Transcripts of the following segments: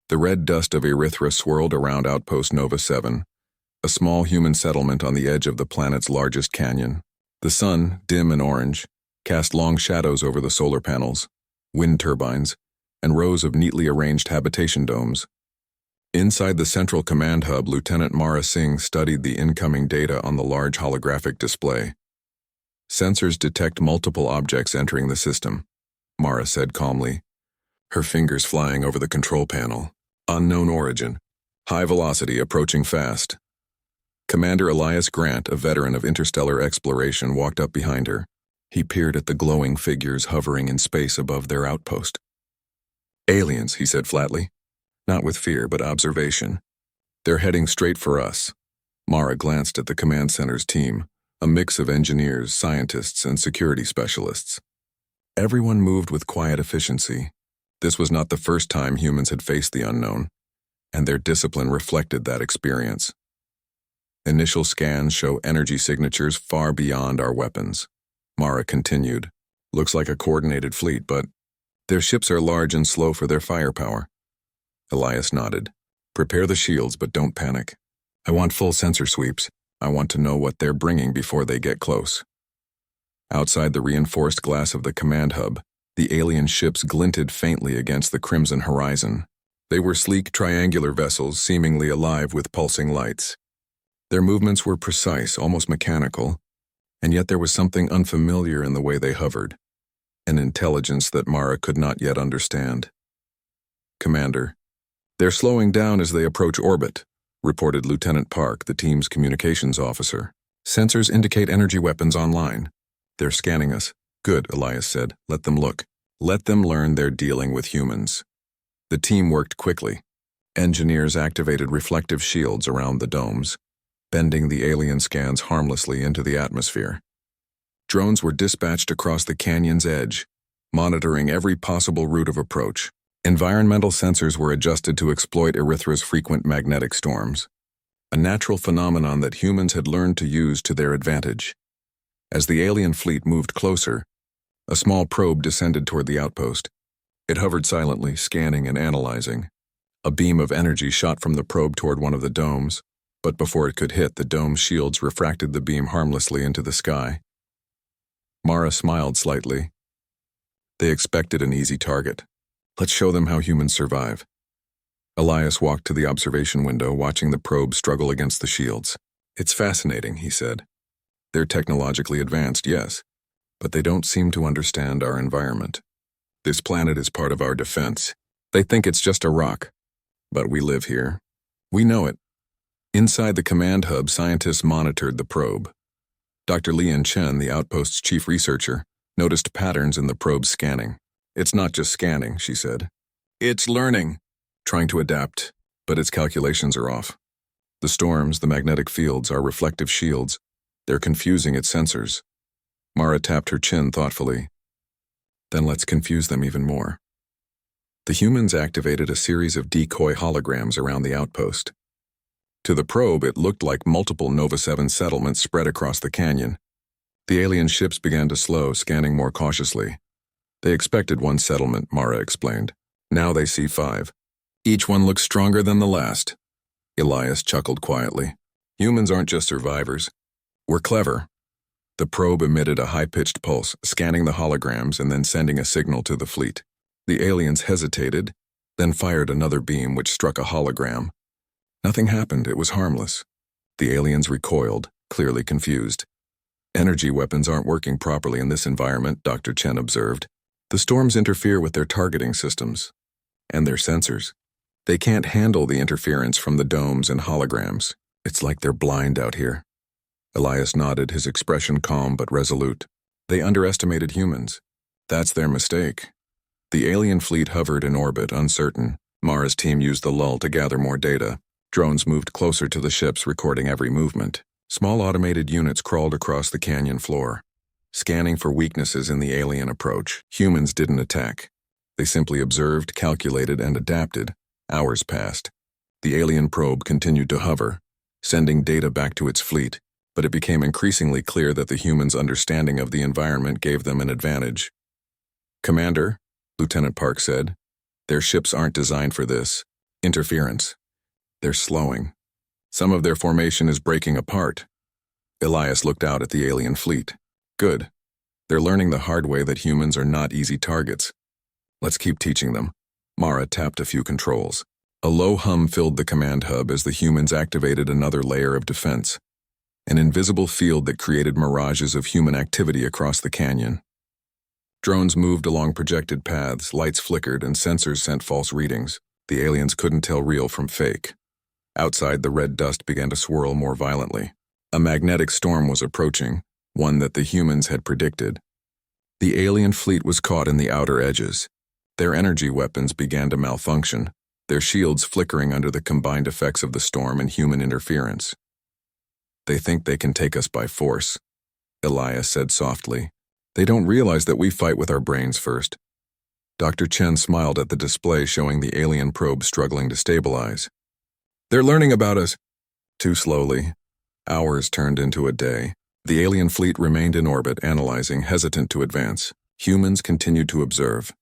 The red dust of Erythra swirled around Outpost Nova 7, a small human settlement on the edge of the planet's largest canyon. The sun, dim and orange, cast long shadows over the solar panels, wind turbines, and rows of neatly arranged habitation domes. Inside the central command hub, Lieutenant Mara Singh studied the incoming data on the large holographic display. Sensors detect multiple objects entering the system, Mara said calmly, her fingers flying over the control panel. Unknown origin. High velocity approaching fast. Commander Elias Grant, a veteran of interstellar exploration, walked up behind her. He peered at the glowing figures hovering in space above their outpost. Aliens, he said flatly. Not with fear, but observation. They're heading straight for us. Mara glanced at the command center's team, a mix of engineers, scientists, and security specialists. Everyone moved with quiet efficiency. This was not the first time humans had faced the unknown, and their discipline reflected that experience. Initial scans show energy signatures far beyond our weapons. Mara continued. Looks like a coordinated fleet, but their ships are large and slow for their firepower. Elias nodded. Prepare the shields, but don't panic. I want full sensor sweeps. I want to know what they're bringing before they get close. Outside the reinforced glass of the command hub, the alien ships glinted faintly against the crimson horizon. They were sleek, triangular vessels, seemingly alive with pulsing lights. Their movements were precise, almost mechanical, and yet there was something unfamiliar in the way they hovered, an intelligence that Mara could not yet understand. Commander, they're slowing down as they approach orbit, reported Lieutenant Park, the team's communications officer. Sensors indicate energy weapons online. They're scanning us. Good, Elias said. Let them look. Let them learn they're dealing with humans. The team worked quickly. Engineers activated reflective shields around the domes, bending the alien scans harmlessly into the atmosphere. Drones were dispatched across the canyon's edge, monitoring every possible route of approach. Environmental sensors were adjusted to exploit Erythra's frequent magnetic storms, a natural phenomenon that humans had learned to use to their advantage. As the alien fleet moved closer, a small probe descended toward the outpost. It hovered silently, scanning and analyzing. A beam of energy shot from the probe toward one of the domes, but before it could hit, the dome's shields refracted the beam harmlessly into the sky. Mara smiled slightly. They expected an easy target. Let's show them how humans survive. Elias walked to the observation window, watching the probe struggle against the shields. It's fascinating, he said. They're technologically advanced, yes, but they don't seem to understand our environment. This planet is part of our defense. They think it's just a rock, but we live here. We know it. Inside the command hub, scientists monitored the probe. Dr. Lian Chen, the outpost's chief researcher, noticed patterns in the probe's scanning. It's not just scanning, she said. It's learning, trying to adapt, but its calculations are off. The storms, the magnetic fields, are reflective shields. They're confusing its sensors. Mara tapped her chin thoughtfully. Then let's confuse them even more. The humans activated a series of decoy holograms around the outpost. To the probe, it looked like multiple Nova 7 settlements spread across the canyon. The alien ships began to slow, scanning more cautiously. They expected one settlement, Mara explained. Now they see 5. Each one looks stronger than the last. Elias chuckled quietly. Humans aren't just survivors. We're clever. The probe emitted a high-pitched pulse, scanning the holograms and then sending a signal to the fleet. The aliens hesitated, then fired another beam which struck a hologram. Nothing happened, it was harmless. The aliens recoiled, clearly confused. Energy weapons aren't working properly in this environment, Dr. Chen observed. The storms interfere with their targeting systems and their sensors. They can't handle the interference from the domes and holograms. It's like they're blind out here. Elias nodded, his expression calm but resolute. They underestimated humans. That's their mistake. The alien fleet hovered in orbit, uncertain. Mara's team used the lull to gather more data. Drones moved closer to the ships, recording every movement. Small automated units crawled across the canyon floor, scanning for weaknesses in the alien approach. Humans didn't attack. They simply observed, calculated, and adapted. Hours passed. The alien probe continued to hover, sending data back to its fleet, but it became increasingly clear that the humans' understanding of the environment gave them an advantage. Commander, Lieutenant Park said, their ships aren't designed for this. Interference. They're slowing. Some of their formation is breaking apart. Elias looked out at the alien fleet. Good. They're learning the hard way that humans are not easy targets. Let's keep teaching them. Mara tapped a few controls. A low hum filled the command hub as the humans activated another layer of defense. An invisible field that created mirages of human activity across the canyon. Drones moved along projected paths, lights flickered, and sensors sent false readings. The aliens couldn't tell real from fake. Outside, the red dust began to swirl more violently. A magnetic storm was approaching, one that the humans had predicted. The alien fleet was caught in the outer edges. Their energy weapons began to malfunction, their shields flickering under the combined effects of the storm and human interference. They think they can take us by force, Elias said softly. They don't realize that we fight with our brains first. Dr. Chen smiled at the display showing the alien probe struggling to stabilize. They're learning about us. Too slowly. Hours turned into a day. The alien fleet remained in orbit, analyzing, hesitant to advance. Humans continued to observe.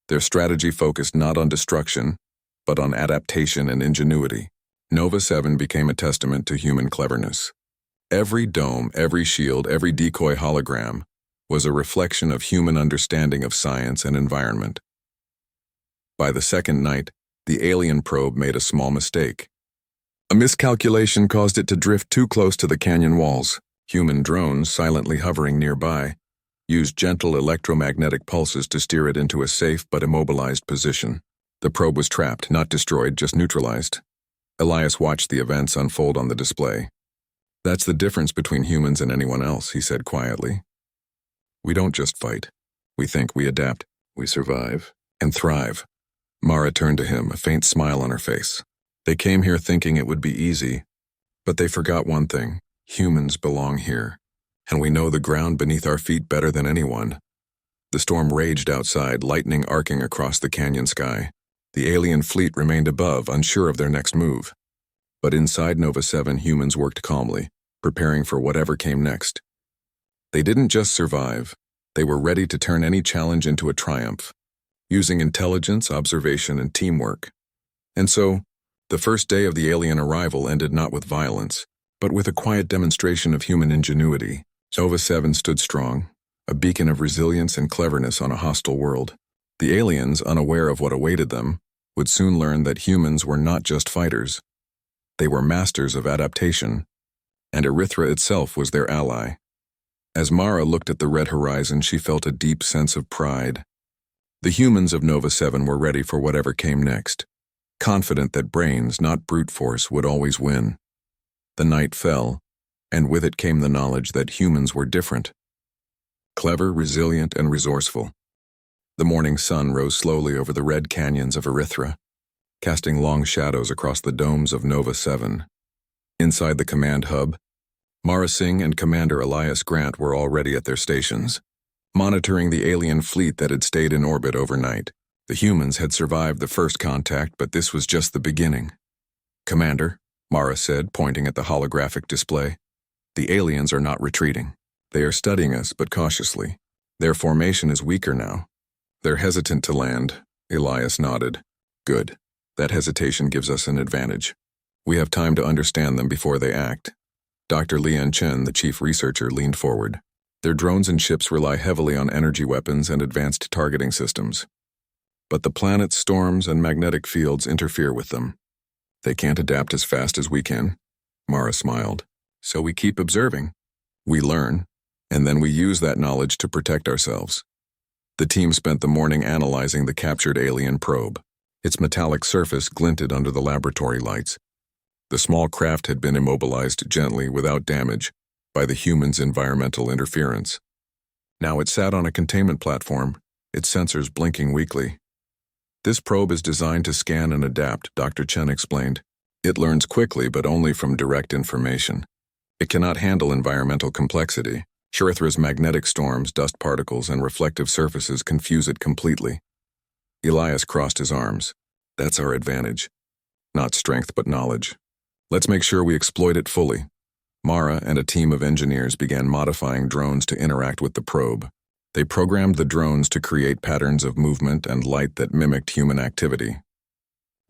Their strategy focused not on destruction, but on adaptation and ingenuity. Nova 7 became a testament to human cleverness. Every dome, every shield, every decoy hologram was a reflection of human understanding of science and environment. By the second night, the alien probe made a small mistake. A miscalculation caused it to drift too close to the canyon walls. Human drones, silently hovering nearby, used gentle electromagnetic pulses to steer it into a safe but immobilized position. The probe was trapped, not destroyed, just neutralized. Elias watched the events unfold on the display. That's the difference between humans and anyone else, he said quietly. We don't just fight. We think, we adapt, we survive, and thrive. Mara turned to him, a faint smile on her face. They came here thinking it would be easy, but they forgot one thing. Humans belong here, and we know the ground beneath our feet better than anyone. The storm raged outside, lightning arcing across the canyon sky. The alien fleet remained above, unsure of their next move. But inside Nova 7, humans worked calmly, preparing for whatever came next. They didn't just survive. They were ready to turn any challenge into a triumph, using intelligence, observation, and teamwork. And so, the first day of the alien arrival ended not with violence, but with a quiet demonstration of human ingenuity. Nova 7 stood strong, a beacon of resilience and cleverness on a hostile world. The aliens, unaware of what awaited them, would soon learn that humans were not just fighters. They were masters of adaptation, and Erythra itself was their ally. As Mara looked at the red horizon, she felt a deep sense of pride. The humans of Nova 7 were ready for whatever came next, confident that brains, not brute force, would always win. The night fell, and with it came the knowledge that humans were different. Clever, resilient, and resourceful. The morning sun rose slowly over the red canyons of Erythra, casting long shadows across the domes of Nova 7. Inside the command hub, Mara Singh and Commander Elias Grant were already at their stations, monitoring the alien fleet that had stayed in orbit overnight. The humans had survived the first contact, but this was just the beginning. Commander, Mara said, pointing at the holographic display, the aliens are not retreating. They are studying us, but cautiously. Their formation is weaker now. They're hesitant to land, Elias nodded. Good. That hesitation gives us an advantage. We have time to understand them before they act. Dr. Lian Chen, the chief researcher, leaned forward. Their drones and ships rely heavily on energy weapons and advanced targeting systems. But the planet's storms and magnetic fields interfere with them. They can't adapt as fast as we can. Mara smiled. So we keep observing. We learn, and then we use that knowledge to protect ourselves. The team spent the morning analyzing the captured alien probe. Its metallic surface glinted under the laboratory lights. The small craft had been immobilized gently, without damage, by the humans' environmental interference. Now it sat on a containment platform, its sensors blinking weakly. This probe is designed to scan and adapt, Dr. Chen explained. It learns quickly, but only from direct information. It cannot handle environmental complexity. Erythra's magnetic storms, dust particles, and reflective surfaces confuse it completely. Elias crossed his arms. That's our advantage. Not strength, but knowledge. Let's make sure we exploit it fully. Mara and a team of engineers began modifying drones to interact with the probe. They programmed the drones to create patterns of movement and light that mimicked human activity.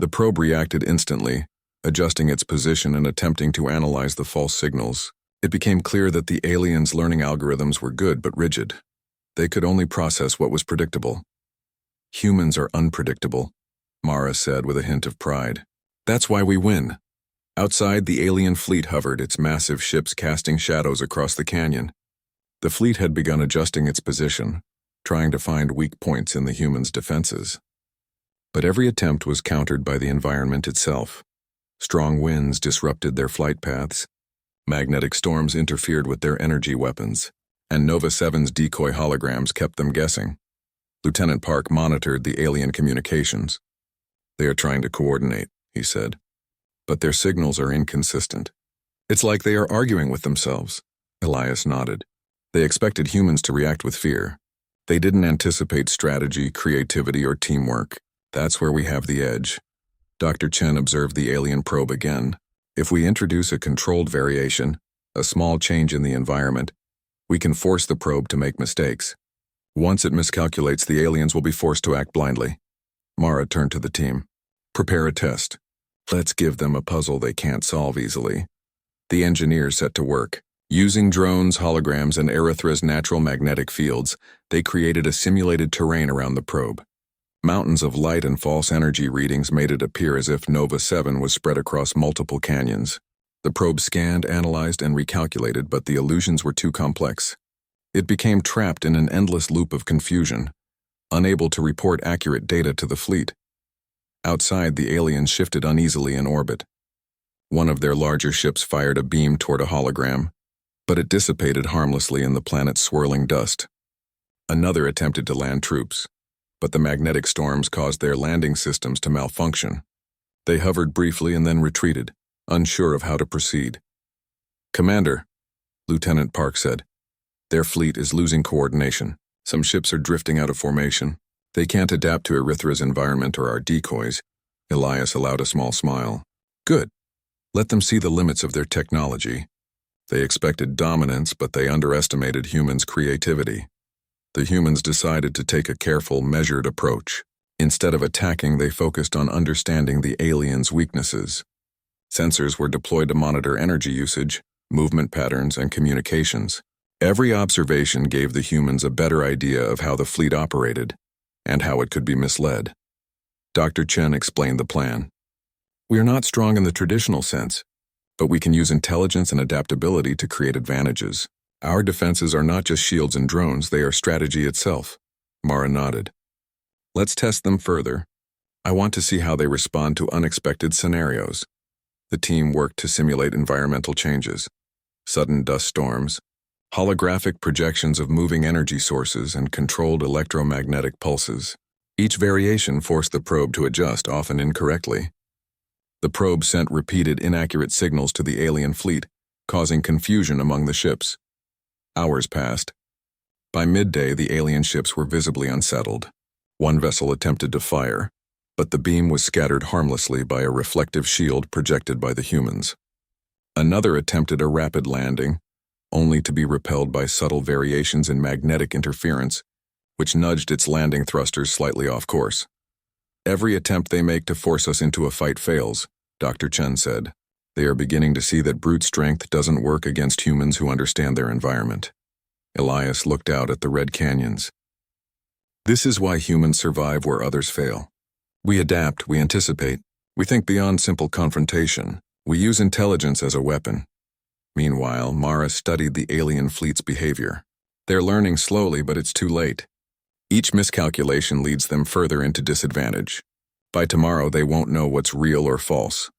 The probe reacted instantly, adjusting its position and attempting to analyze the false signals. It became clear that the aliens' learning algorithms were good but rigid. They could only process what was predictable. Humans are unpredictable, Mara said with a hint of pride. That's why we win. Outside, the alien fleet hovered, its massive ships casting shadows across the canyon. The fleet had begun adjusting its position, trying to find weak points in the humans' defenses. But every attempt was countered by the environment itself. Strong winds disrupted their flight paths, magnetic storms interfered with their energy weapons, and Nova 7's decoy holograms kept them guessing. Lieutenant Park monitored the alien communications. They are trying to coordinate, he said, but their signals are inconsistent. It's like they are arguing with themselves. Elias nodded. They expected humans to react with fear. They didn't anticipate strategy, creativity, or teamwork. That's where we have the edge. Dr. Chen observed the alien probe again. If we introduce a controlled variation, a small change in the environment, we can force the probe to make mistakes. Once it miscalculates, the aliens will be forced to act blindly. Mara turned to the team. Prepare a test. Let's give them a puzzle they can't solve easily. The engineers set to work. Using drones, holograms, and Erythra's natural magnetic fields, they created a simulated terrain around the probe. Mountains of light and false energy readings made it appear as if Nova 7 was spread across multiple canyons. The probe scanned, analyzed, and recalculated, but the illusions were too complex. It became trapped in an endless loop of confusion, unable to report accurate data to the fleet. Outside, the aliens shifted uneasily in orbit. One of their larger ships fired a beam toward a hologram, but it dissipated harmlessly in the planet's swirling dust. Another attempted to land troops, but the magnetic storms caused their landing systems to malfunction. They hovered briefly and then retreated, unsure of how to proceed. "Commander," Lieutenant Park said, "their fleet is losing coordination. Some ships are drifting out of formation. They can't adapt to Erythra's environment or our decoys." Elias allowed a small smile. "Good. Let them see the limits of their technology. They expected dominance, but they underestimated humans' creativity. The humans decided to take a careful, measured approach. Instead of attacking, they focused on understanding the aliens' weaknesses. Sensors were deployed to monitor energy usage, movement patterns, and communications. Every observation gave the humans a better idea of how the fleet operated and how it could be misled." Dr. Chen explained the plan. "We are not strong in the traditional sense, but we can use intelligence and adaptability to create advantages. Our defenses are not just shields and drones, they are strategy itself." Mara nodded. "Let's test them further. I want to see how they respond to unexpected scenarios." The team worked to simulate environmental changes, sudden dust storms, holographic projections of moving energy sources, and controlled electromagnetic pulses. Each variation forced the probe to adjust, often incorrectly. The probe sent repeated inaccurate signals to the alien fleet, causing confusion among the ships. Hours passed. By midday, the alien ships were visibly unsettled. One vessel attempted to fire, but the beam was scattered harmlessly by a reflective shield projected by the humans. Another attempted a rapid landing, only to be repelled by subtle variations in magnetic interference, which nudged its landing thrusters slightly off course. "Every attempt they make to force us into a fight fails," Dr. Chen said. "They are beginning to see that brute strength doesn't work against humans who understand their environment." Elias looked out at the red canyons. "This is why humans survive where others fail. We adapt, we anticipate, we think beyond simple confrontation. We use intelligence as a weapon." Meanwhile, Mara studied the alien fleet's behavior. They're learning slowly, but it's too late. Each miscalculation leads them further into disadvantage. By tomorrow, they won't know what's real or false.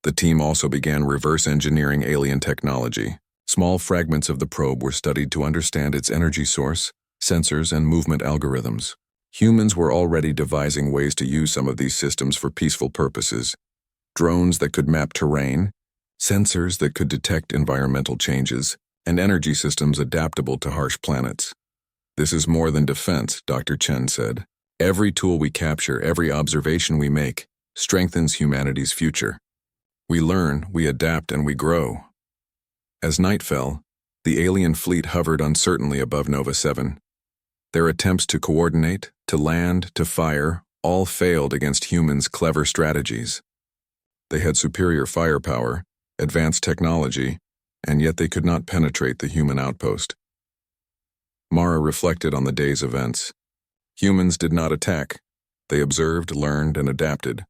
The team also began reverse engineering alien technology. Small fragments of the probe were studied to understand its energy source, sensors, and movement algorithms. Humans were already devising ways to use some of these systems for peaceful purposes. Drones that could map terrain, sensors that could detect environmental changes, and energy systems adaptable to harsh planets. "This is more than defense," Dr. Chen said. "Every tool we capture, every observation we make, strengthens humanity's future. We learn, we adapt, and we grow." As night fell, the alien fleet hovered uncertainly above Nova 7. Their attempts to coordinate, to land, to fire, All failed against humans' clever strategies. They had superior firepower, advanced technology, and yet they could not penetrate the human outpost. Mara reflected on the day's events. Humans did not attack. They observed, learned, and adapted.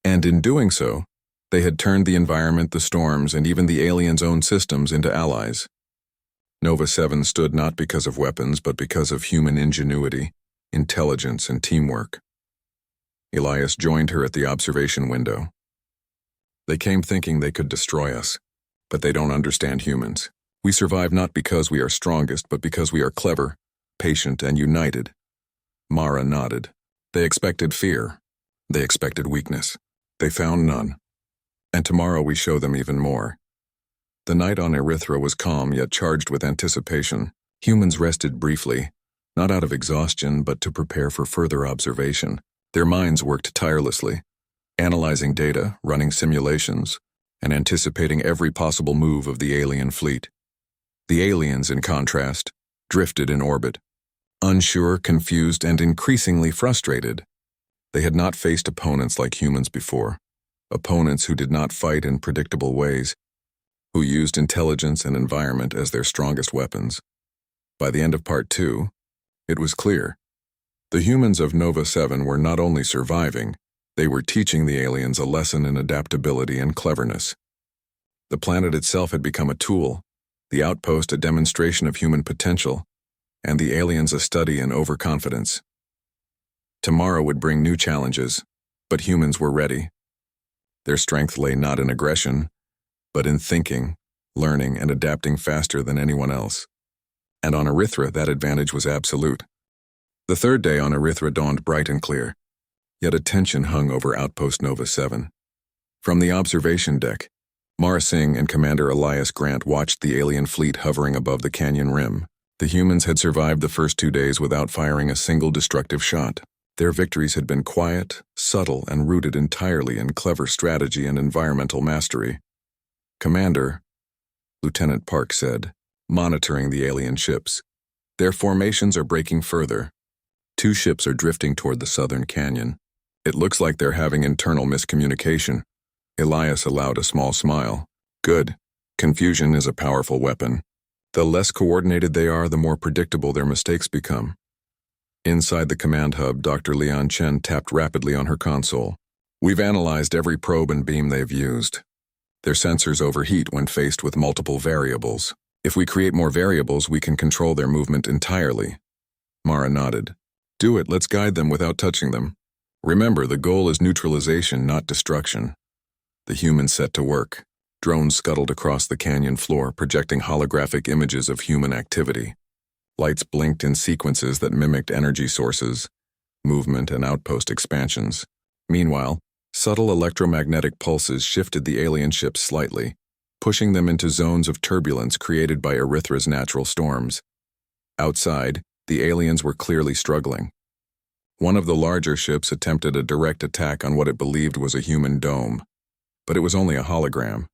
And in doing so, they had turned the environment, the storms, and even the aliens' own systems into allies. Nova 7 stood not because of weapons, but because of human ingenuity, intelligence, and teamwork. Elias joined her at the observation window. They came thinking they could destroy us, but they don't understand humans. We survive not because we are strongest, but because we are clever, patient, and united. Mara nodded. They expected fear. They expected weakness. They found none. And tomorrow we show them even more. The night on Erythra was calm yet charged with anticipation. Humans rested briefly, not out of exhaustion, but to prepare for further observation. Their minds worked tirelessly, analyzing data, running simulations, and anticipating every possible move of the alien fleet. The aliens, in contrast, drifted in orbit. Unsure, confused, and increasingly frustrated. They had not faced opponents like humans before, opponents who did not fight in predictable ways, who used intelligence and environment as their strongest weapons. By the end of Part 2, it was clear. The humans of Nova 7 were not only surviving, they were teaching the aliens a lesson in adaptability and cleverness. The planet itself had become a tool, the outpost a demonstration of human potential, and the aliens a study in overconfidence. Tomorrow would bring new challenges, but humans were ready. Their strength lay not in aggression, but in thinking, learning, and adapting faster than anyone else. And on Erythra, that advantage was absolute. The third day on Erythra dawned bright and clear, yet a tension hung over Outpost Nova 7. From the observation deck, Mara Singh and Commander Elias Grant watched the alien fleet hovering above the canyon rim. The humans had survived the first 2 days without firing a single destructive shot. Their victories had been quiet, subtle, and rooted entirely in clever strategy and environmental mastery. "Commander," Lieutenant Park said, monitoring the alien ships, "their formations are breaking further. 2 ships are drifting toward the southern canyon. It looks like they're having internal miscommunication." Elias allowed a small smile. "Good. Confusion is a powerful weapon. The less coordinated they are, the more predictable their mistakes become." Inside the command hub, Dr. Lian Chen tapped rapidly on her console. "We've analyzed every probe and beam they've used. Their sensors overheat when faced with multiple variables. If we create more variables, we can control their movement entirely." Mara nodded. "Do it, let's guide them without touching them. Remember, the goal is neutralization, not destruction." The humans set to work. Drones scuttled across the canyon floor, projecting holographic images of human activity. Lights blinked in sequences that mimicked energy sources, movement, and outpost expansions. Meanwhile, subtle electromagnetic pulses shifted the alien ships slightly, pushing them into zones of turbulence created by Erythra's natural storms. Outside, the aliens were clearly struggling. One of the larger ships attempted a direct attack on what it believed was a human dome, but it was only a hologram.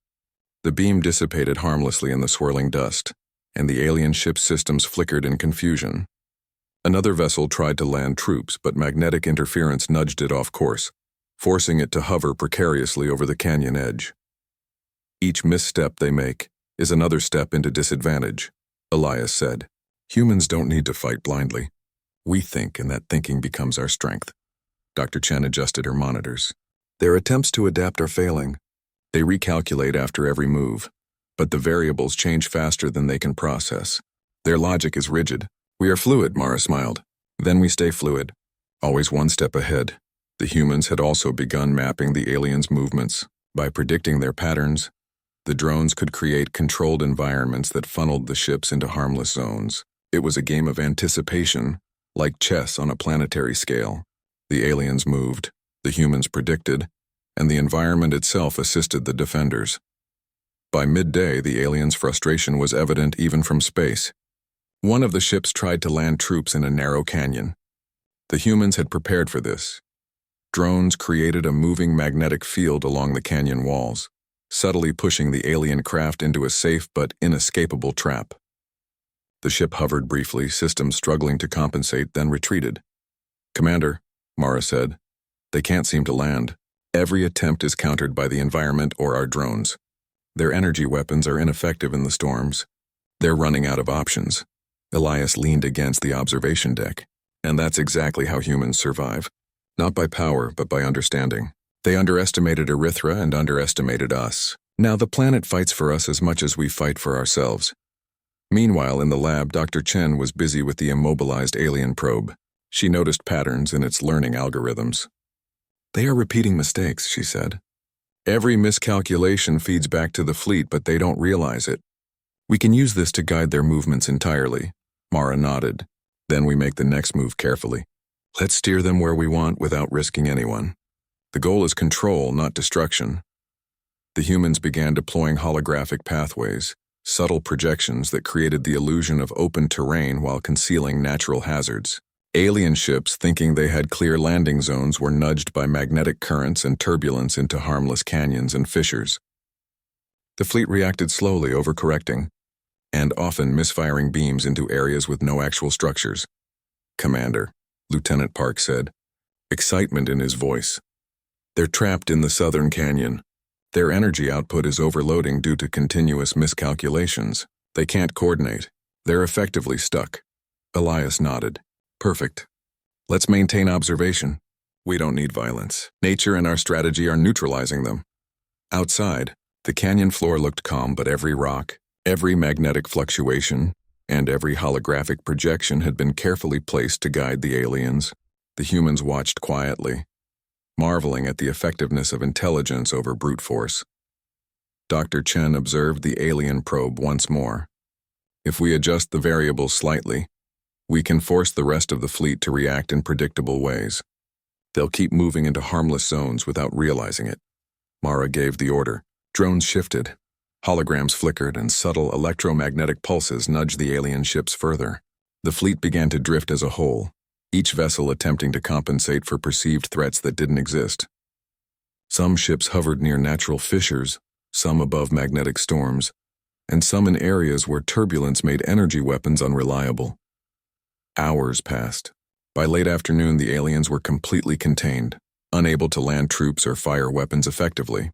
The beam dissipated harmlessly in the swirling dust, and the alien ship's systems flickered in confusion. Another vessel tried to land troops, but magnetic interference nudged it off course, forcing it to hover precariously over the canyon edge. "Each misstep they make is another step into disadvantage," Elias said. "Humans don't need to fight blindly. We think, and that thinking becomes our strength." Dr. Chen adjusted her monitors. "Their attempts to adapt are failing. They recalculate after every move, but the variables change faster than they can process. Their logic is rigid. We are fluid," Mara smiled. "Then we stay fluid, always one step ahead." The humans had also begun mapping the aliens' movements. By predicting their patterns, the drones could create controlled environments that funneled the ships into harmless zones. It was a game of anticipation, like chess on a planetary scale. The aliens moved, the humans predicted, and the environment itself assisted the defenders. By midday, the aliens' frustration was evident even from space. One of the ships tried to land troops in a narrow canyon. The humans had prepared for this. Drones created a moving magnetic field along the canyon walls, subtly pushing the alien craft into a safe but inescapable trap. The ship hovered briefly, systems struggling to compensate, then retreated. "Commander," Mara said, They can't seem to land. Every attempt is countered by the environment or our drones. Their energy weapons are ineffective in the storms. They're running out of options. Elias leaned against the observation deck. And that's exactly how humans survive. Not by power, but by understanding. They underestimated Erythra and underestimated us. Now the planet fights for us as much as we fight for ourselves. Meanwhile, in the lab, Dr. Chen was busy with the immobilized alien probe. She noticed patterns in its learning algorithms. They are repeating mistakes, she said. Every miscalculation feeds back to the fleet, but they don't realize it. We can use this to guide their movements entirely. Mara nodded. Then we make the next move carefully. Let's steer them where we want without risking anyone. The goal is control, not destruction. The humans began deploying holographic pathways, subtle projections that created the illusion of open terrain while concealing natural hazards. Alien ships, thinking they had clear landing zones, were nudged by magnetic currents and turbulence into harmless canyons and fissures. The fleet reacted slowly, overcorrecting, and often misfiring beams into areas with no actual structures. "Commander," Lieutenant Park said, excitement in his voice. "They're trapped in the southern canyon. Their energy output is overloading due to continuous miscalculations. They can't coordinate. They're effectively stuck." Elias nodded. "Perfect. Let's maintain observation. We don't need violence. Nature and our strategy are neutralizing them." Outside, the canyon floor looked calm, but every rock, every magnetic fluctuation, and every holographic projection had been carefully placed to guide the aliens. The humans watched quietly, marveling at the effectiveness of intelligence over brute force. Dr. Chen observed the alien probe once more. "If we adjust the variables slightly, we can force the rest of the fleet to react in predictable ways. They'll keep moving into harmless zones without realizing it." Mara gave the order. Drones shifted. Holograms flickered and subtle electromagnetic pulses nudged the alien ships further. The fleet began to drift as a whole, each vessel attempting to compensate for perceived threats that didn't exist. Some ships hovered near natural fissures, some above magnetic storms, and some in areas where turbulence made energy weapons unreliable. Hours passed. By late afternoon, the aliens were completely contained, unable to land troops or fire weapons effectively.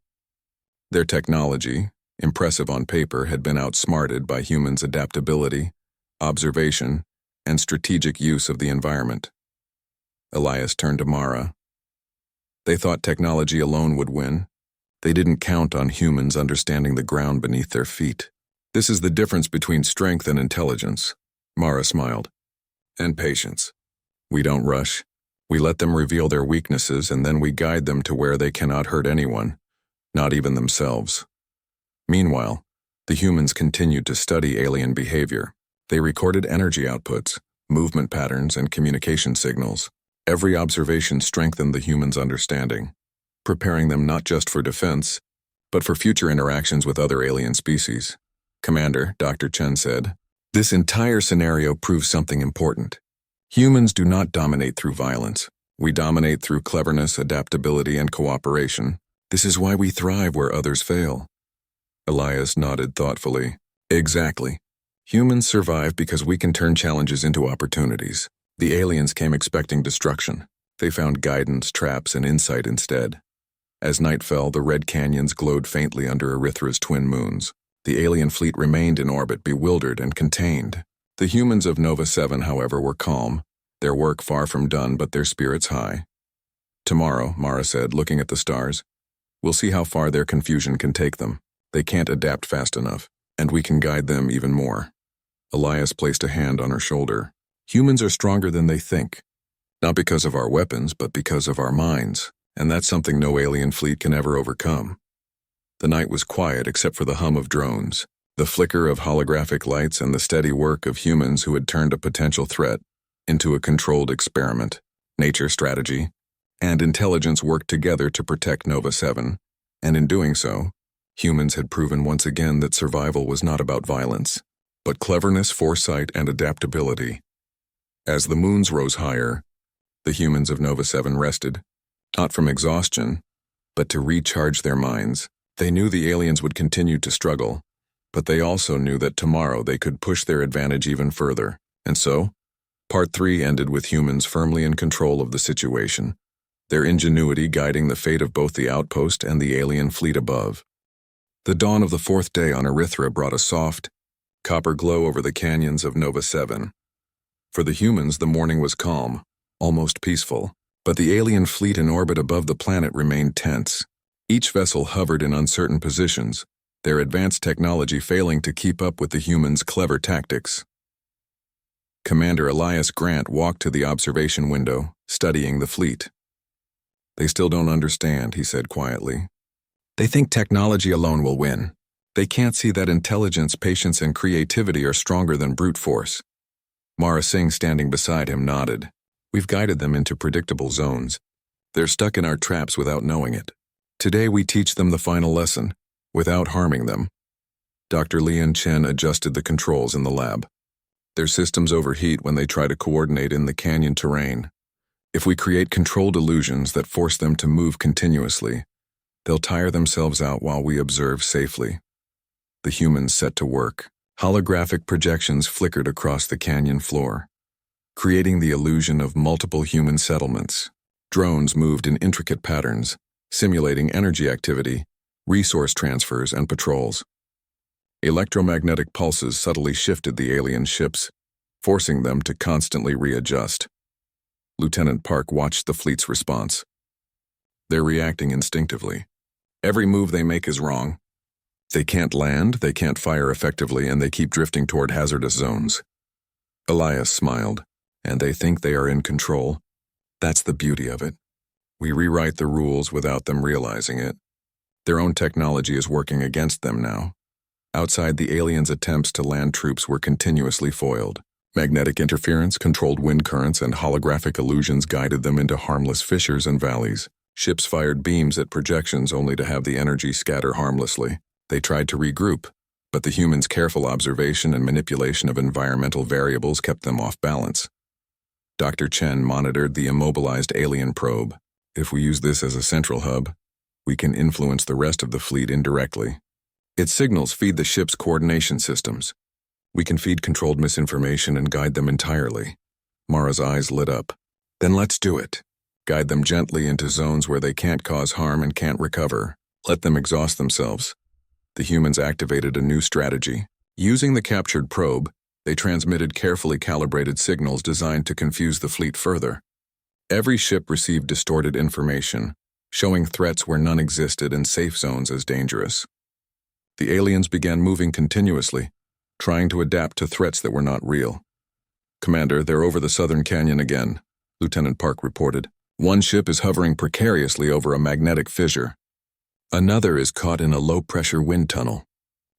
Their technology, impressive on paper, had been outsmarted by humans' adaptability, observation, and strategic use of the environment. Elias turned to Mara. They thought technology alone would win. They didn't count on humans understanding the ground beneath their feet. "This is the difference between strength and intelligence," Mara smiled. "And patience. We don't rush. We let them reveal their weaknesses, and then we guide them to where they cannot hurt anyone, not even themselves." Meanwhile, the humans continued to study alien behavior. They recorded energy outputs, movement patterns, and communication signals. Every observation strengthened the humans' understanding, preparing them not just for defense, but for future interactions with other alien species. "Commander," Dr. Chen said, "this entire scenario proves something important. Humans do not dominate through violence. We dominate through cleverness, adaptability, and cooperation. This is why we thrive where others fail." Elias nodded thoughtfully. "Exactly. Humans survive because we can turn challenges into opportunities. The aliens came expecting destruction. They found guidance, traps, and insight instead." As night fell, the red canyons glowed faintly under Erythra's twin moons. The alien fleet remained in orbit, bewildered and contained. The humans of Nova 7, however, were calm, their work far from done, but their spirits high. "Tomorrow," Mara said, looking at the stars, "we'll see how far their confusion can take them. They can't adapt fast enough, and we can guide them even more." Elias placed a hand on her shoulder. "Humans are stronger than they think. Not because of our weapons, but because of our minds, and that's something no alien fleet can ever overcome." The night was quiet except for the hum of drones, the flicker of holographic lights, and the steady work of humans who had turned a potential threat into a controlled experiment. Nature, strategy, and intelligence worked together to protect Nova 7, and in doing so, humans had proven once again that survival was not about violence, but cleverness, foresight, and adaptability. As the moons rose higher, the humans of Nova 7 rested, not from exhaustion, but to recharge their minds. They knew the aliens would continue to struggle, but they also knew that tomorrow they could push their advantage even further. And so, Part 3 ended with humans firmly in control of the situation, their ingenuity guiding the fate of both the outpost and the alien fleet above. The dawn of the fourth day on Erythra brought a soft, copper glow over the canyons of Nova 7. For the humans, the morning was calm, almost peaceful, but the alien fleet in orbit above the planet remained tense. Each vessel hovered in uncertain positions, their advanced technology failing to keep up with the humans' clever tactics. Commander Elias Grant walked to the observation window, studying the fleet. "They still don't understand," he said quietly. "They think technology alone will win. They can't see that intelligence, patience, and creativity are stronger than brute force." Mara Singh, standing beside him, nodded. "We've guided them into predictable zones. They're stuck in our traps without knowing it. Today we teach them the final lesson, without harming them." Dr. Lian Chen adjusted the controls in the lab. "Their systems overheat when they try to coordinate in the canyon terrain. If we create controlled illusions that force them to move continuously, they'll tire themselves out while we observe safely." The humans set to work. Holographic projections flickered across the canyon floor, creating the illusion of multiple human settlements. Drones moved in intricate patterns, simulating energy activity, resource transfers, and patrols. Electromagnetic pulses subtly shifted the alien ships, forcing them to constantly readjust. Lieutenant Park watched the fleet's response. They're reacting instinctively. Every move they make is wrong. They can't land, they can't fire effectively, and they keep drifting toward hazardous zones. Elias smiled. "And they think they are in control. That's the beauty of it. We rewrite the rules without them realizing it. Their own technology is working against them now." Outside, the aliens' attempts to land troops were continuously foiled. Magnetic interference, controlled wind currents, and holographic illusions guided them into harmless fissures and valleys. Ships fired beams at projections only to have the energy scatter harmlessly. They tried to regroup, but the humans' careful observation and manipulation of environmental variables kept them off balance. Dr. Chen monitored the immobilized alien probe. "If we use this as a central hub, we can influence the rest of the fleet indirectly. Its signals feed the ship's coordination systems. We can feed controlled misinformation and guide them entirely." Mara's eyes lit up. "Then let's do it. Guide them gently into zones where they can't cause harm and can't recover. Let them exhaust themselves." The humans activated a new strategy. Using the captured probe, they transmitted carefully calibrated signals designed to confuse the fleet further. Every ship received distorted information, showing threats where none existed and safe zones as dangerous. The aliens began moving continuously, trying to adapt to threats that were not real. "Commander, they're over the southern canyon again," Lieutenant Park reported. "One ship is hovering precariously over a magnetic fissure. Another is caught in a low-pressure wind tunnel.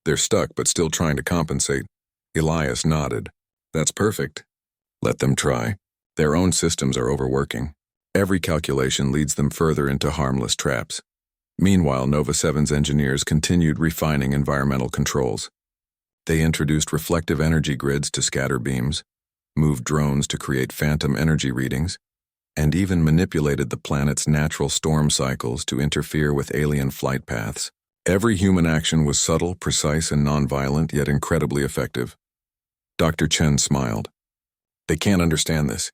They're stuck but still trying to compensate." Elias nodded. "That's perfect. Let them try. Their own systems are overworking. Every calculation leads them further into harmless traps." Meanwhile, Nova 7's engineers continued refining environmental controls. They introduced reflective energy grids to scatter beams, moved drones to create phantom energy readings, and even manipulated the planet's natural storm cycles to interfere with alien flight paths. Every human action was subtle, precise, and nonviolent, yet incredibly effective. Dr. Chen smiled. "They can't understand this.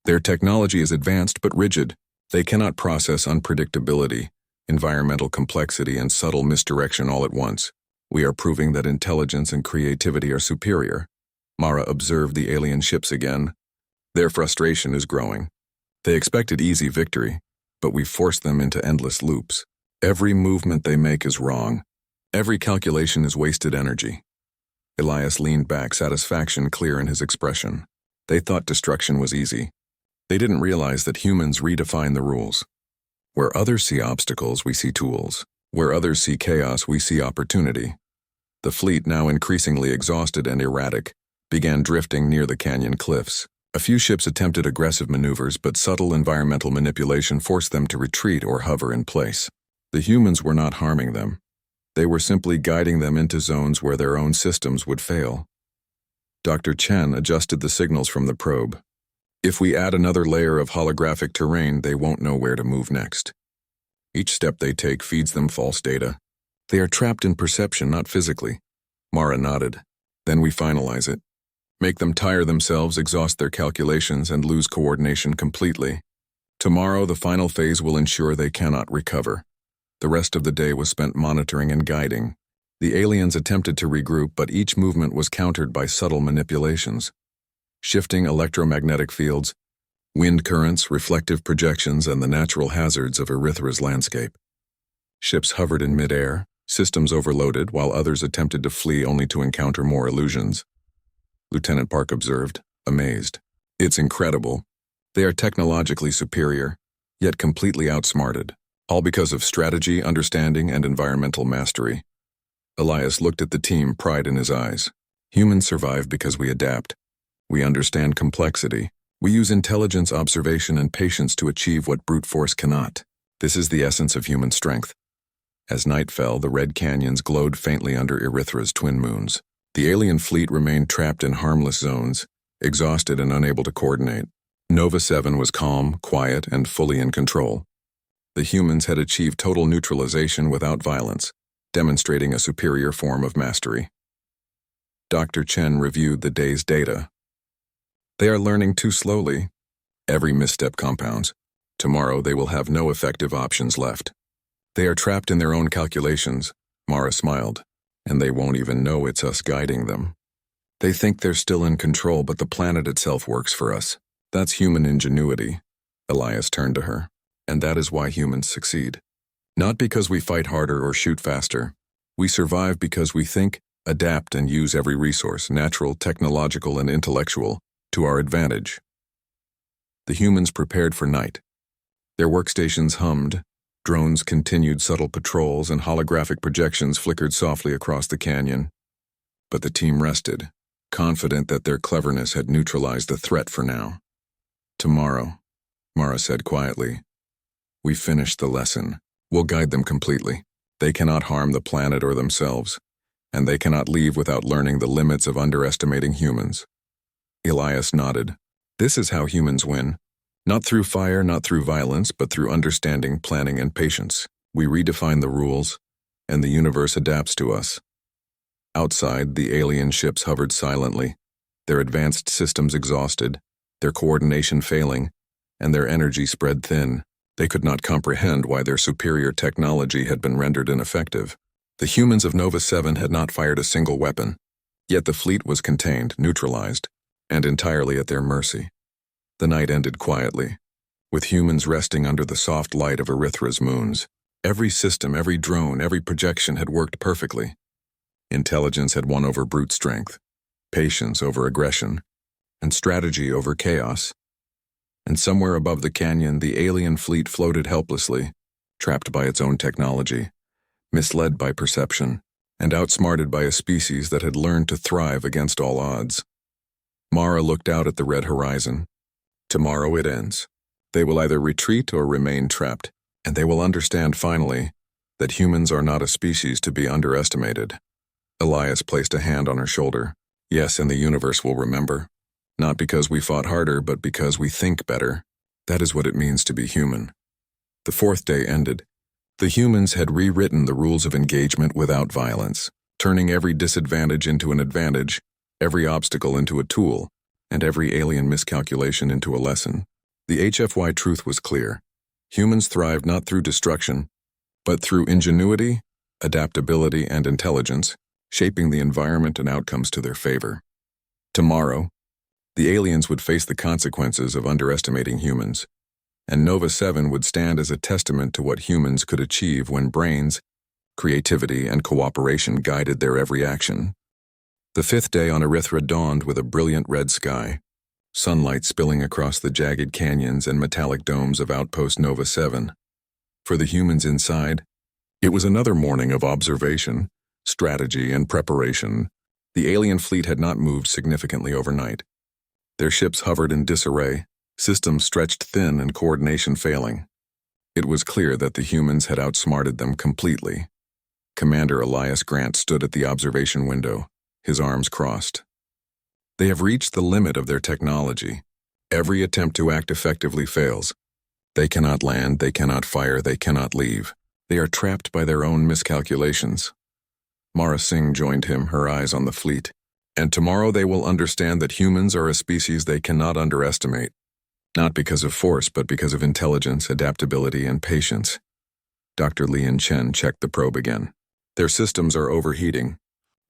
Their technology is advanced but rigid. They cannot process unpredictability, environmental complexity, and subtle misdirection all at once. We are proving that intelligence and creativity are superior." Mara observed the alien ships again. Their frustration is growing. They expected easy victory, but we've forced them into endless loops. Every movement they make is wrong. Every calculation is wasted energy. Elias leaned back, satisfaction clear in his expression. They thought destruction was easy. They didn't realize that humans redefine the rules. Where others see obstacles, we see tools. Where others see chaos, we see opportunity. The fleet, now increasingly exhausted and erratic, began drifting near the canyon cliffs. A few ships attempted aggressive maneuvers, but subtle environmental manipulation forced them to retreat or hover in place. The humans were not harming them. They were simply guiding them into zones where their own systems would fail. Dr. Chen adjusted the signals from the probe. "If we add another layer of holographic terrain, they won't know where to move next. Each step they take feeds them false data. They are trapped in perception, not physically." Mara nodded. "Then we finalize it. Make them tire themselves, exhaust their calculations, and lose coordination completely. Tomorrow, the final phase will ensure they cannot recover. The rest of the day was spent monitoring and guiding. The aliens attempted to regroup, but each movement was countered by subtle manipulations. Shifting electromagnetic fields, wind currents, reflective projections, and the natural hazards of Erythra's landscape. Ships hovered in midair, systems overloaded, while others attempted to flee only to encounter more illusions. Lieutenant Park observed, amazed. It's incredible. They are technologically superior, yet completely outsmarted, all because of strategy, understanding, and environmental mastery. Elias looked at the team, pride in his eyes. Humans survive because we adapt. We understand complexity. We use intelligence, observation, and patience to achieve what brute force cannot. This is the essence of human strength. As night fell, the red canyons glowed faintly under Erythra's twin moons. The alien fleet remained trapped in harmless zones, exhausted and unable to coordinate. Nova 7 was calm, quiet, and fully in control. The humans had achieved total neutralization without violence, demonstrating a superior form of mastery. Dr. Chen reviewed the day's data. They are learning too slowly. Every misstep compounds. Tomorrow they will have no effective options left. They are trapped in their own calculations, Mara smiled, and they won't even know it's us guiding them. They think they're still in control, but the planet itself works for us. That's human ingenuity. Elias turned to her. And that is why humans succeed. Not because we fight harder or shoot faster. We survive because we think, adapt, and use every resource, natural, technological, and intellectual, to our advantage. The humans prepared for night. Their workstations hummed, drones continued subtle patrols, and holographic projections flickered softly across the canyon. But the team rested, confident that their cleverness had neutralized the threat for now. Tomorrow, Mara said quietly, we finished the lesson. We'll guide them completely. They cannot harm the planet or themselves, and they cannot leave without learning the limits of underestimating humans. Elias nodded. This is how humans win. Not through fire, not through violence, but through understanding, planning, and patience. We redefine the rules, and the universe adapts to us. Outside, the alien ships hovered silently, their advanced systems exhausted, their coordination failing, and their energy spread thin. They could not comprehend why their superior technology had been rendered ineffective. The humans of Nova 7 had not fired a single weapon, yet the fleet was contained, neutralized, and entirely at their mercy. The night ended quietly, with humans resting under the soft light of Erythra's moons. Every system, every drone, every projection had worked perfectly. Intelligence had won over brute strength, patience over aggression, and strategy over chaos. And somewhere above the canyon, the alien fleet floated helplessly, trapped by its own technology, misled by perception, and outsmarted by a species that had learned to thrive against all odds. Mara looked out at the red horizon. Tomorrow it ends. They will either retreat or remain trapped, and they will understand finally that humans are not a species to be underestimated. Elias placed a hand on her shoulder. Yes, and the universe will remember. Not because we fought harder, but because we think better. That is what it means to be human. The fourth day ended. The humans had rewritten the rules of engagement without violence, turning every disadvantage into an advantage, every obstacle into a tool, and every alien miscalculation into a lesson. The HFY truth was clear. Humans thrived not through destruction, but through ingenuity, adaptability, and intelligence, shaping the environment and outcomes to their favor. Tomorrow, the aliens would face the consequences of underestimating humans, and Nova 7 would stand as a testament to what humans could achieve when brains, creativity, and cooperation guided their every action. The fifth day on Erythra dawned with a brilliant red sky, sunlight spilling across the jagged canyons and metallic domes of Outpost Nova 7. For the humans inside, it was another morning of observation, strategy, and preparation. The alien fleet had not moved significantly overnight. Their ships hovered in disarray, systems stretched thin and coordination failing. It was clear that the humans had outsmarted them completely. Commander Elias Grant stood at the observation window, his arms crossed. They have reached the limit of their technology. Every attempt to act effectively fails. They cannot land, they cannot fire, they cannot leave. They are trapped by their own miscalculations. Mara Singh joined him, her eyes on the fleet. And tomorrow they will understand that humans are a species they cannot underestimate. Not because of force, but because of intelligence, adaptability, and patience. Dr. Li and Chen checked the probe again. Their systems are overheating.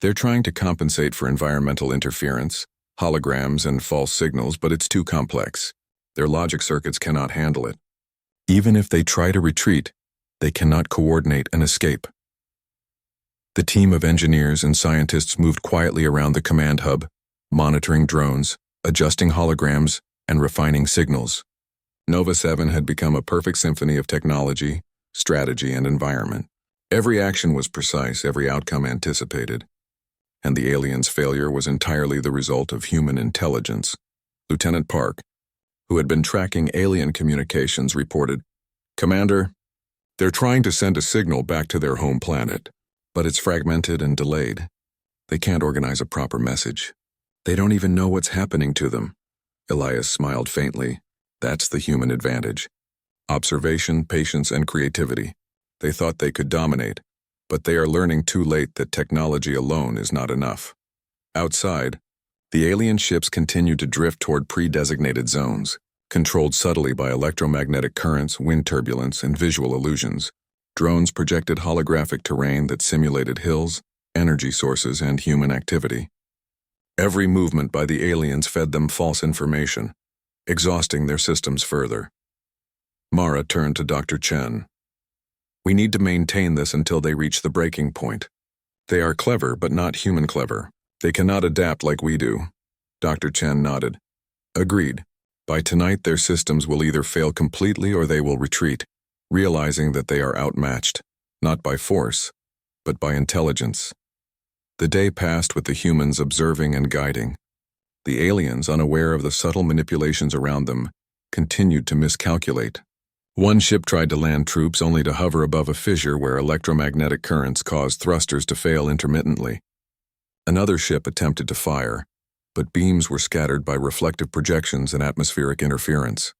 They're trying to compensate for environmental interference, holograms, and false signals, but it's too complex. Their logic circuits cannot handle it. Even if they try to retreat, they cannot coordinate an escape. The team of engineers and scientists moved quietly around the command hub, monitoring drones, adjusting holograms, and refining signals. Nova 7 had become a perfect symphony of technology, strategy, and environment. Every action was precise, every outcome anticipated. And the aliens' failure was entirely the result of human intelligence. Lieutenant Park, who had been tracking alien communications, reported, "Commander, they're trying to send a signal back to their home planet, but it's fragmented and delayed. They can't organize a proper message. They don't even know what's happening to them." Elias smiled faintly. That's the human advantage. Observation, patience, and creativity. They thought they could dominate, but they are learning too late that technology alone is not enough. Outside, the alien ships continued to drift toward pre-designated zones, controlled subtly by electromagnetic currents, wind turbulence, and visual illusions. Drones projected holographic terrain that simulated hills, energy sources, and human activity. Every movement by the aliens fed them false information, exhausting their systems further. Mara turned to Dr. Chen. "We need to maintain this until they reach the breaking point. They are clever, but not human clever. They cannot adapt like we do." Dr. Chen nodded. "Agreed. By tonight their systems will either fail completely or they will retreat, realizing that they are outmatched, not by force, but by intelligence." The day passed with the humans observing and guiding. The aliens, unaware of the subtle manipulations around them, continued to miscalculate. One ship tried to land troops only to hover above a fissure where electromagnetic currents caused thrusters to fail intermittently. Another ship attempted to fire, but beams were scattered by reflective projections and atmospheric interference.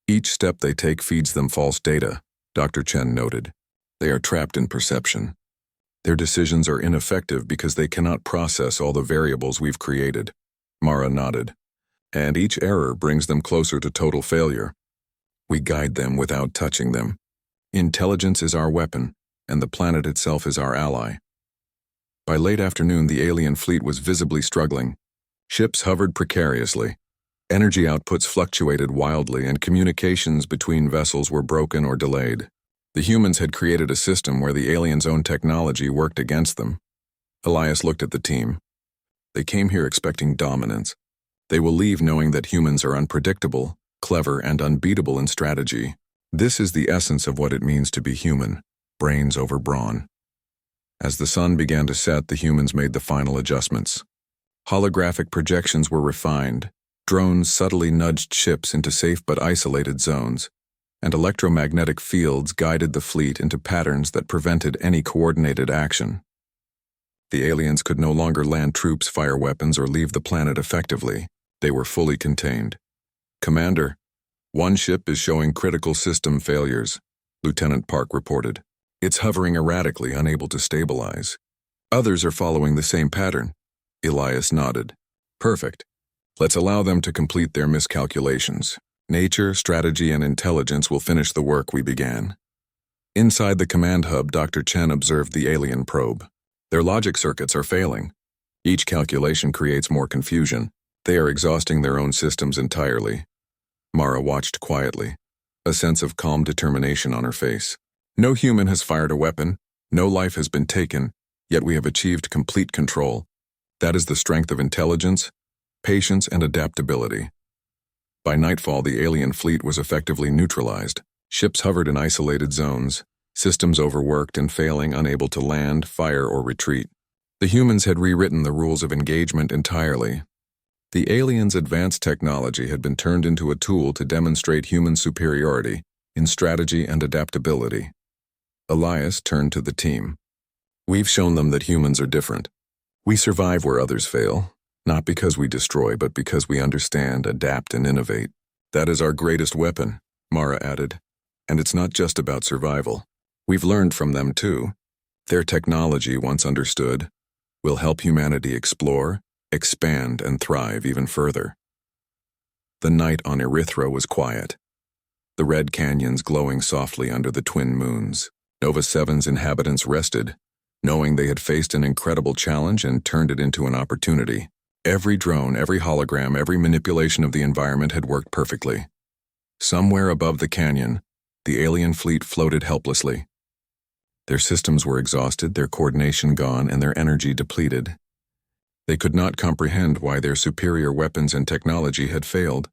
"Each step they take feeds them false data," Dr. Chen noted. "They are trapped in perception. Their decisions are ineffective because they cannot process all the variables we've created." Mara nodded. "And each error brings them closer to total failure. We guide them without touching them. Intelligence is our weapon, and the planet itself is our ally." By late afternoon, the alien fleet was visibly struggling. Ships hovered precariously. Energy outputs fluctuated wildly, and communications between vessels were broken or delayed. The humans had created a system where the aliens' own technology worked against them. Elias looked at the team. They came here expecting dominance. They will leave knowing that humans are unpredictable, clever, and unbeatable in strategy. This is the essence of what it means to be human, brains over brawn. As the sun began to set, the humans made the final adjustments. Holographic projections were refined, drones subtly nudged ships into safe but isolated zones, and electromagnetic fields guided the fleet into patterns that prevented any coordinated action. The aliens could no longer land troops, fire weapons, or leave the planet effectively. They were fully contained. "Commander, one ship is showing critical system failures," Lieutenant Park reported. "It's hovering erratically, unable to stabilize. Others are following the same pattern." Elias nodded. "Perfect. Let's allow them to complete their miscalculations. Nature, strategy, and intelligence will finish the work we began." Inside the command hub, Dr. Chen observed the alien probe. Their logic circuits are failing. Each calculation creates more confusion. They are exhausting their own systems entirely. Mara watched quietly, a sense of calm determination on her face. No human has fired a weapon, no life has been taken, yet we have achieved complete control. That is the strength of intelligence, patience, and adaptability. By nightfall, the alien fleet was effectively neutralized. Ships hovered in isolated zones, systems overworked and failing, unable to land, fire, or retreat. The humans had rewritten the rules of engagement entirely. The aliens' advanced technology had been turned into a tool to demonstrate human superiority in strategy and adaptability. Elias turned to the team. "We've shown them that humans are different. We survive where others fail, not because we destroy, but because we understand, adapt, and innovate. That is our greatest weapon," Mara added. "And it's not just about survival. We've learned from them too. Their technology, once understood, will help humanity explore, expand, and thrive even further." The night on Erythra was quiet, the red canyons glowing softly under the twin moons. Nova 7's inhabitants rested, knowing they had faced an incredible challenge and turned it into an opportunity. Every drone, every hologram, every manipulation of the environment had worked perfectly. Somewhere above the canyon, the alien fleet floated helplessly. Their systems were exhausted, their coordination gone, and their energy depleted. They could not comprehend why their superior weapons and technology had failed.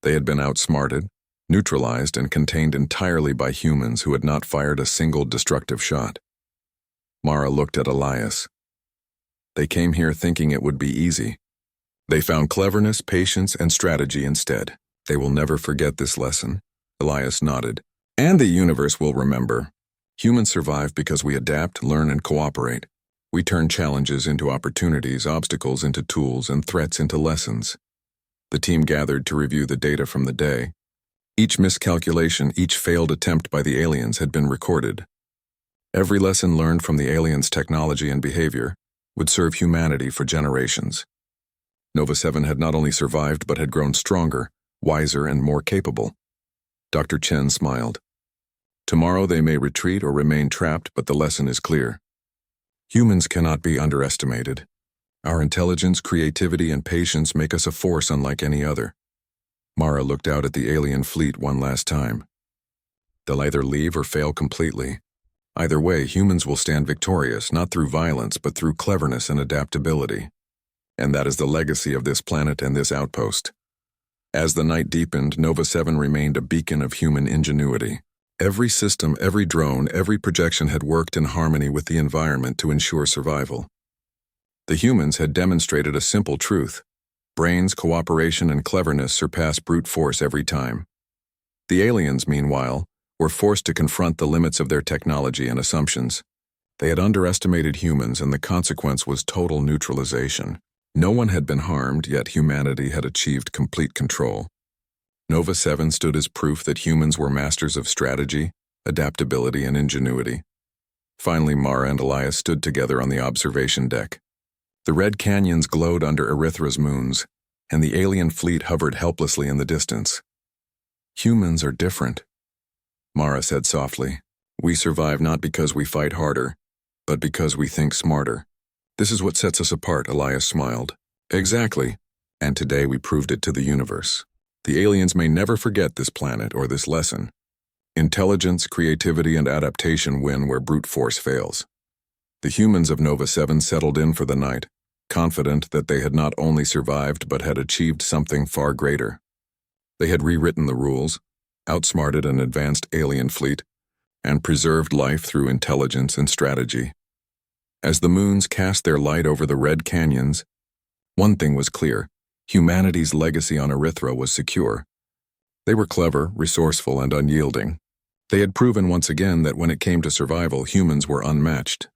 They had been outsmarted, neutralized, and contained entirely by humans who had not fired a single destructive shot. Mara looked at Elias. They came here thinking it would be easy. They found cleverness, patience, and strategy instead. They will never forget this lesson. Elias nodded. And the universe will remember. Humans survive because we adapt, learn, and cooperate. We turn challenges into opportunities, obstacles into tools, and threats into lessons. The team gathered to review the data from the day. Each miscalculation, each failed attempt by the aliens had been recorded. Every lesson learned from the aliens' technology and behavior would serve humanity for generations. Nova 7 had not only survived but had grown stronger, wiser, and more capable. Dr. Chen smiled. Tomorrow they may retreat or remain trapped, but the lesson is clear. Humans cannot be underestimated. Our intelligence, creativity, and patience make us a force unlike any other. Mara looked out at the alien fleet one last time. They'll either leave or fail completely. Either way, humans will stand victorious, not through violence, but through cleverness and adaptability. And that is the legacy of this planet and this outpost. As the night deepened, Nova 7 remained a beacon of human ingenuity. Every system, every drone, every projection had worked in harmony with the environment to ensure survival. The humans had demonstrated a simple truth. Brains, cooperation, and cleverness surpass brute force every time. The aliens, meanwhile, were forced to confront the limits of their technology and assumptions. They had underestimated humans, and the consequence was total neutralization. No one had been harmed, yet humanity had achieved complete control. Nova 7 stood as proof that humans were masters of strategy, adaptability, and ingenuity. Finally, Mara and Elias stood together on the observation deck. The red canyons glowed under Erythra's moons, and the alien fleet hovered helplessly in the distance. Humans are different, Mara said softly. We survive not because we fight harder, but because we think smarter. This is what sets us apart, Elias smiled. Exactly, and today we proved it to the universe. The aliens may never forget this planet or this lesson. Intelligence, creativity, and adaptation win where brute force fails. The humans of Nova 7 settled in for the night, confident that they had not only survived but had achieved something far greater. They had rewritten the rules, outsmarted an advanced alien fleet, and preserved life through intelligence and strategy. As the moons cast their light over the red canyons, one thing was clear. Humanity's legacy on Erythra was secure. They were clever, resourceful, and unyielding. They had proven once again that when it came to survival, humans were unmatched.